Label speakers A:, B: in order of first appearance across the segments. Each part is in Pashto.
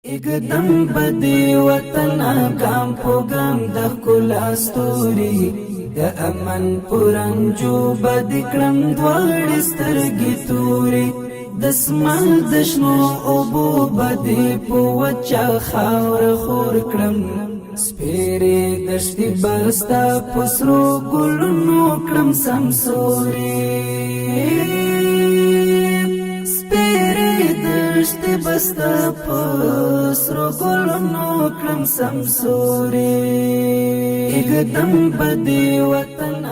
A: اقدم بدی وطن گام پو گام د ښکلا ستوري د امن پرنجو بد کړم دواړې سترګې تورې د اسمان د شنو اوبو بدې په وچه خاوره خور کړم سپېرې دښتې بستا په سرو ګلونو کړم سمسورې دشتي بستا پسرو گلونو کړم سمسوري اقدم بدی وطن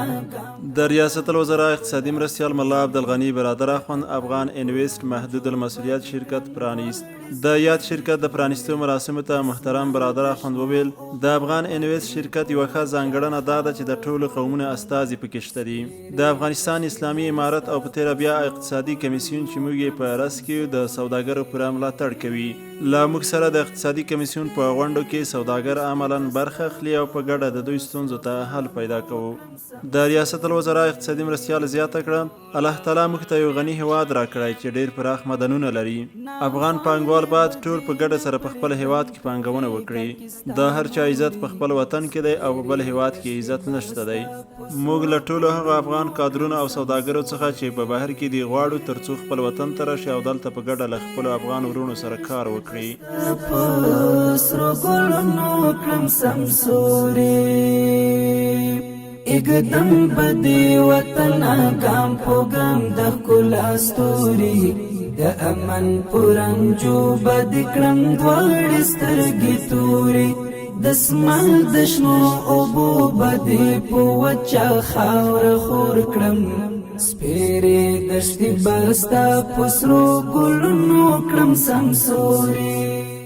B: در ریاست الوزراء اقتصادی مرستیال ملا عبدالغنی برادر اخوند افغان انویست محدود المسؤلیت شرکت پرانیست د یاد شرکت د پرانیستو مراسمو ته محترم برادر اخوند وویل د افغان انویست شرکت یوه ښه ځانګړنه دا ده چې د ټولو قومونو استازي پکې شته دي د افغانستان اسلامي امارت او په تیره بیا اقتصادي کمیسیون چې موږ یې په رأس کې د سوداګرو پوره ملاتړ کوي له موږ سره د اقتصادي کمیسیون په غونډو کې سوداګر عملا برخه اخلي او په ګډه د دوی ستونزو ته حل پیدا کوو د ریاست الوزراء اقتصادي مرستیال زیاته کړه الله تعالی موږ ته یو غني هیواد راکړی چې ډیر پراخ معدنونه لري افغان پانګوال باید ټول په ګډه سره په خپل هیواد کې پانګونه وکړي د هر چا عزت په خپل وطن کې دی او په بل هیواد کې عزت نشته دی موږ له ټولو هغو افغان کادرونو او سوداګرو څخه چې په بهر کې دي غواړو ترڅو خپل وطن ته راشي او دلته په ګډه له خپلو افغان وروڼو سره کار وکړي
A: اقدم بدی وطن گام پو گام د ښکلا ستوري د امن پرنجو بد کړم دواړې سترګې تورې د اسمان د شنو اوبو بدې په وچه خاوره خور کړم سپېرې دښتې بستا په سرو ګلونو کړم سمسورې